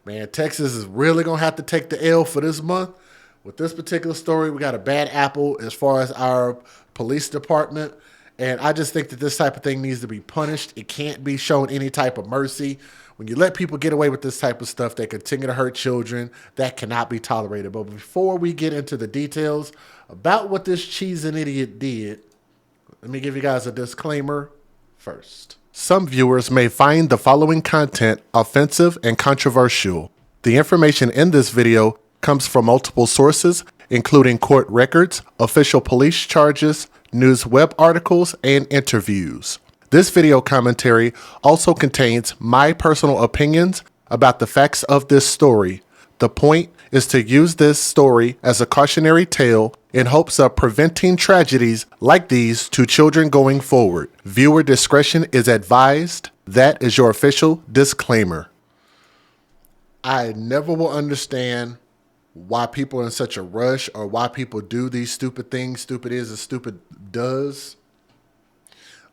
Man, Texas is really going to have to take the L for this month. With this particular story, we got a bad apple as far as our police department. And I just think that this type of thing needs to be punished. It can't be shown any type of mercy. When you let people get away with this type of stuff, they continue to hurt children. That cannot be tolerated. But before we get into the details about what this cheesing idiot did, let me give you guys a disclaimer first. Some viewers may find the following content offensive and controversial. The information in this video comes from multiple sources, including court records, official police charges, news web articles, and interviews. This video commentary also contains my personal opinions about the facts of this story. The point is to use this story as a cautionary tale in hopes of preventing tragedies like these to children going forward. Viewer discretion is advised. That is your official disclaimer. I never will understand why people are in such a rush or why people do these stupid things. Stupid is as stupid does.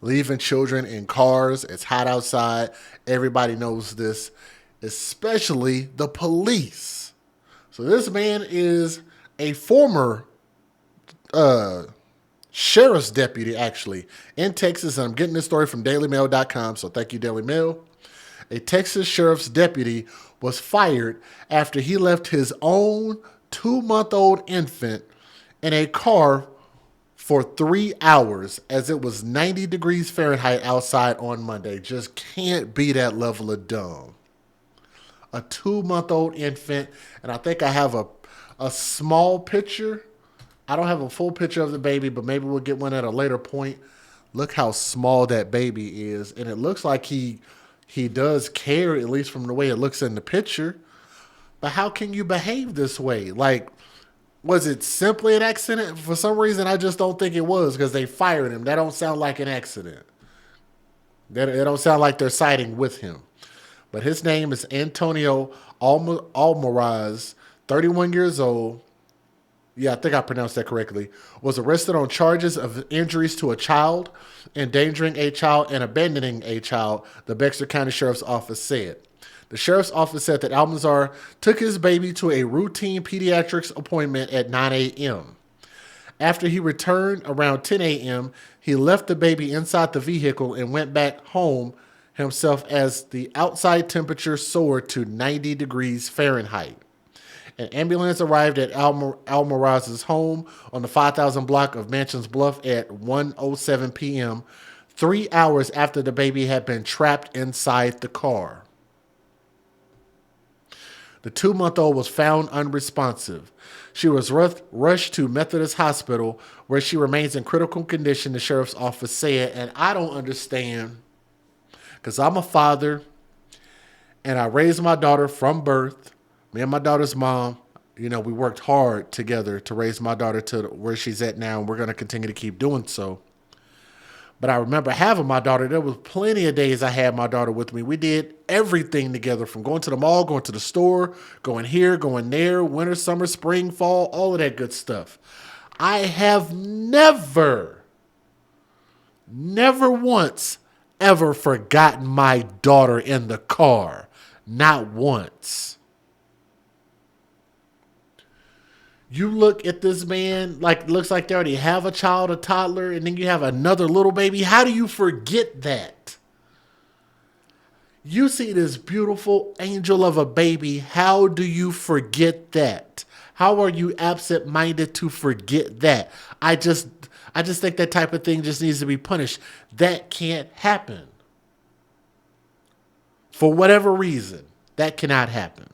Leaving children in cars. It's hot outside. Everybody knows this, especially the police. So this man is a former sheriff's deputy, actually, in Texas. And I'm getting this story from dailymail.com, so thank you, Daily Mail. A Texas sheriff's deputy was fired after he left his own 2-month-old infant in a car for 3 hours as it was 90 degrees Fahrenheit outside on Monday. Just can't be that level of dumb. A 2-month-old infant, and I think I have a small picture. I don't have a full picture of the baby, but maybe we'll get one at a later point. Look how small that baby is, and it looks like he does care, at least from the way it looks in the picture. But how can you behave this way? Like, was it simply an accident? For some reason, I just don't think it was because they fired him. That don't sound like an accident. It don't sound like they're siding with him. But his name is Antonio Almaraz, 31 years old. Yeah, I think I pronounced that correctly. Was arrested on charges of injuries to a child, endangering a child, and abandoning a child, the Bexar County Sheriff's Office said. The Sheriff's Office said that Almanzar took his baby to a routine pediatrics appointment at 9 a.m. After he returned around 10 a.m., he left the baby inside the vehicle and went back home himself as the outside temperature soared to 90 degrees Fahrenheit. An ambulance arrived at Almaraz's home on the 5,000 block of Mansions Bluff at 1:07 p.m., 3 hours after the baby had been trapped inside the car. The 2-month-old was found unresponsive. She was rushed to Methodist Hospital, where she remains in critical condition, the sheriff's office said. And I don't understand, because I'm a father, and I raised my daughter from birth. Me and my daughter's mom, we worked hard together to raise my daughter to where she's at now, and we're going to continue to keep doing so. But I remember having my daughter. There was plenty of days I had my daughter with me. We did everything together, from going to the mall, going to the store, going here, going there, winter, summer, spring, fall, all of that good stuff. I have never once ever forgotten my daughter in the car. Not once. You look at this man, like, looks like they already have a child, a toddler, and then you have another little baby. How do you forget that? You see this beautiful angel of a baby. How do you forget that? How are you absent-minded to forget that? I just think that type of thing just needs to be punished. That can't happen. For whatever reason, that cannot happen.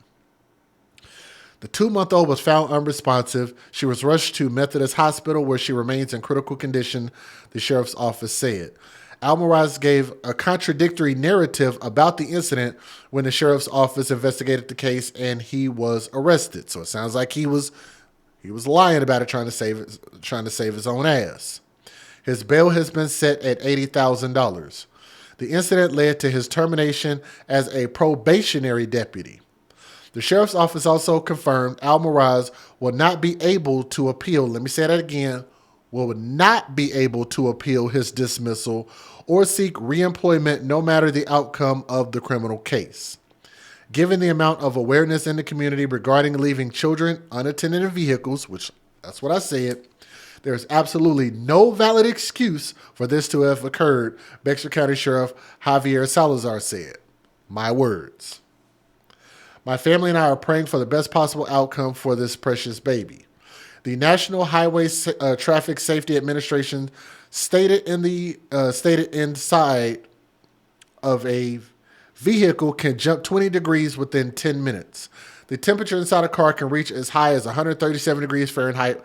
The 2-month-old was found unresponsive. She was rushed to Methodist Hospital, where she remains in critical condition, the sheriff's office said. Almaraz gave a contradictory narrative about the incident when the sheriff's office investigated the case, and he was arrested. So it sounds like he was lying about it, trying to save his own ass. His bail has been set at $80,000. The incident led to his termination as a probationary deputy. The sheriff's office also confirmed Almaraz will not be able to appeal. Let me say that again. Will not be able to appeal his dismissal or seek reemployment, no matter the outcome of the criminal case. Given the amount of awareness in the community regarding leaving children unattended in vehicles, which that's what I said, there's absolutely no valid excuse for this to have occurred, Bexar County Sheriff Javier Salazar said. My words. My family and I are praying for the best possible outcome for this precious baby. The National Highway Traffic Safety Administration stated inside of a vehicle can jump 20 degrees within 10 minutes. The temperature inside a car can reach as high as 137 degrees Fahrenheit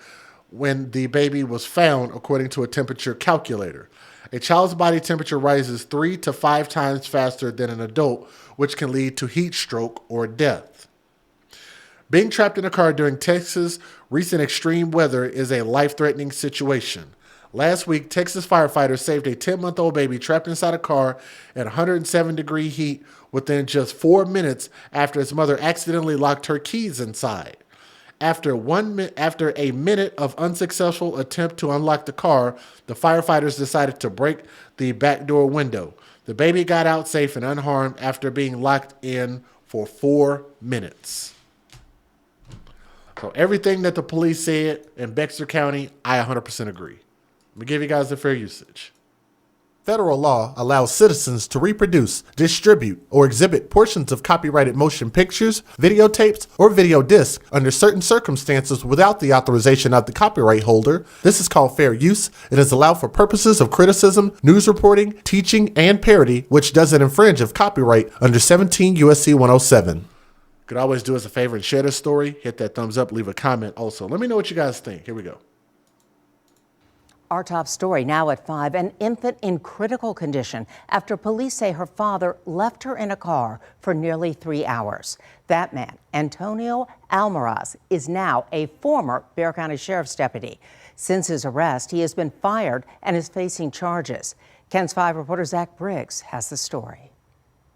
when the baby was found, according to a temperature calculator. A child's body temperature rises 3 to 5 times faster than an adult, which can lead to heat stroke or death. Being trapped in a car during Texas' recent extreme weather is a life-threatening situation. Last week, Texas firefighters saved a 10-month-old baby trapped inside a car at 107-degree heat within just 4 minutes after its mother accidentally locked her keys inside. After a minute of unsuccessful attempt to unlock the car, the firefighters decided to break the back door window. The baby got out safe and unharmed after being locked in for 4 minutes. So everything that the police said in Bexar County, I 100% agree. Let me give you guys the fair usage. Federal law allows citizens to reproduce, distribute, or exhibit portions of copyrighted motion pictures, videotapes, or video discs under certain circumstances without the authorization of the copyright holder. This is called fair use. It is allowed for purposes of criticism, news reporting, teaching, and parody, which doesn't infringe of copyright under 17 U.S.C. 107. Could always do us a favor and share this story. Hit that thumbs up, leave a comment also. Let me know what you guys think. Here we go. Our top story now at 5, an infant in critical condition after police say her father left her in a car for nearly 3 hours. That man, Antonio Almaraz, is now a former Bexar County Sheriff's deputy. Since his arrest, he has been fired and is facing charges. KENS 5 reporter Zach Briggs has the story.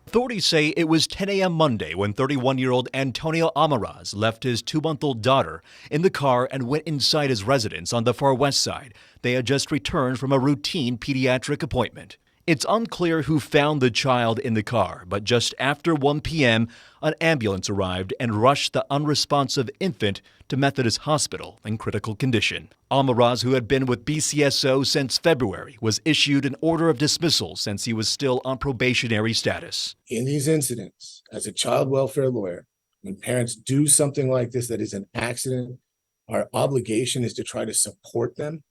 Authorities say it was 10 a.m. Monday when 31-year-old Antonio Almaraz left his 2-month-old daughter in the car and went inside his residence on the far west side. They had just returned from a routine pediatric appointment. It's unclear who found the child in the car, but just after 1 p.m., an ambulance arrived and rushed the unresponsive infant to Methodist Hospital in critical condition. Almaraz, who had been with BCSO since February, was issued an order of dismissal since he was still on probationary status. In these incidents, as a child welfare lawyer, when parents do something like this that is an accident, our obligation is to try to support them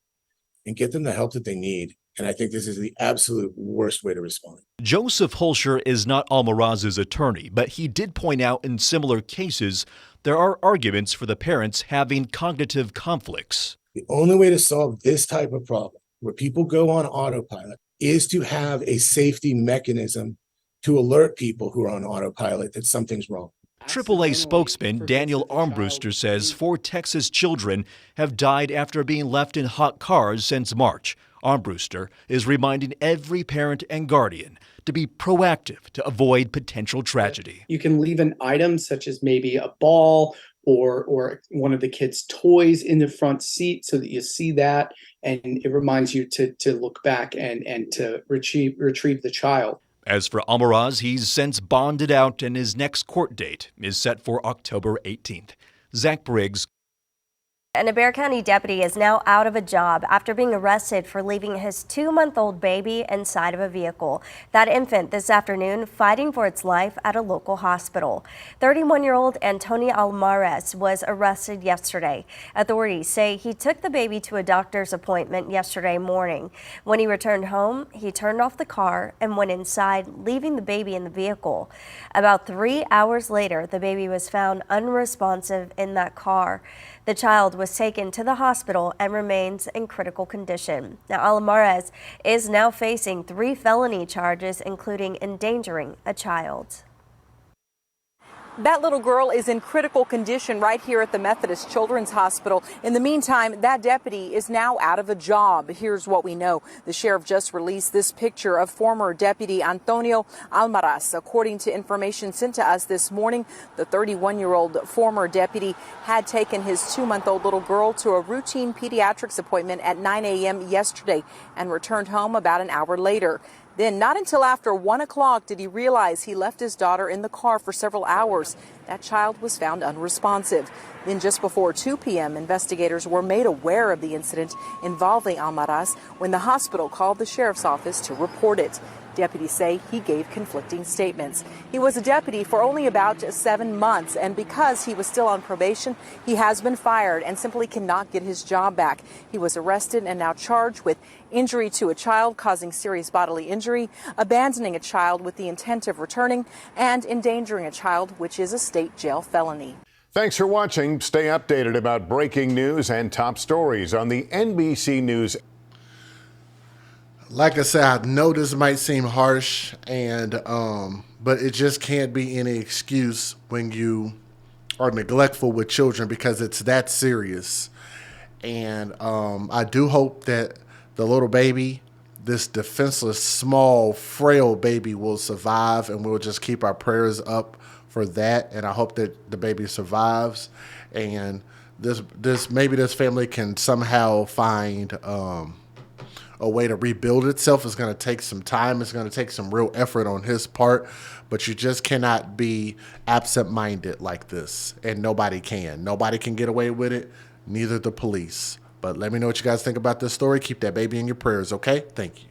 and get them the help that they need. And I think this is the absolute worst way to respond. Joseph Holscher is not Almaraz's attorney, but he did point out in similar cases there are arguments for the parents having cognitive conflicts. The only way to solve this type of problem, where people go on autopilot, is to have a safety mechanism to alert people who are on autopilot that something's wrong. AAA spokesman Daniel Armbruster says 4 Texas children have died after being left in hot cars since March. Armbruster is reminding every parent and guardian to be proactive to avoid potential tragedy. You can leave an item such as maybe a ball or one of the kids' toys in the front seat so that you see that and it reminds you to look back and to retrieve the child. As for Almaraz, he's since bonded out and his next court date is set for October 18th. Zach Briggs. And a Bexar County deputy is now out of a job after being arrested for leaving his 2-month-old baby inside of a vehicle. That infant this afternoon fighting for its life at a local hospital. 31-year-old Antonio Almaraz was arrested yesterday. Authorities say he took the baby to a doctor's appointment yesterday morning. When he returned home, he turned off the car and went inside, leaving the baby in the vehicle. About 3 hours later, the baby was found unresponsive in that car. The child was taken to the hospital and remains in critical condition. Now, Almaraz is now facing 3 felony charges, including endangering a child. That little girl is in critical condition right here at the Methodist Children's Hospital. In the meantime, that deputy is now out of a job. Here's what we know. The sheriff just released this picture of former deputy Antonio Almaraz. According to information sent to us this morning, the 31-year-old former deputy had taken his 2-month-old little girl to a routine pediatrics appointment at 9 a.m. yesterday and returned home about an hour later. Then, not until after 1 o'clock did he realize he left his daughter in the car for several hours. That child was found unresponsive. Then, just before 2 p.m., investigators were made aware of the incident involving Almaraz when the hospital called the sheriff's office to report it. Deputies say he gave conflicting statements. He was a deputy for only about 7 months, and because he was still on probation, he has been fired and simply cannot get his job back. He was arrested and now charged with injury to a child causing serious bodily injury, abandoning a child with the intent of returning, and endangering a child, which is a state jail felony. Thanks for watching. Stay updated about breaking news and top stories on the NBC News. Like I said, I know this might seem harsh, but it just can't be any excuse when you are neglectful with children, because it's that serious. And I do hope that the little baby, this defenseless, small, frail baby, will survive, and we'll just keep our prayers up for that. And I hope that the baby survives, and maybe this family can somehow find a way to rebuild itself. It's going to take some time. It's going to take some real effort on his part, but you just cannot be absent-minded like this, and nobody can. Nobody can get away with it, neither the police. But let me know what you guys think about this story. Keep that baby in your prayers, okay? Thank you.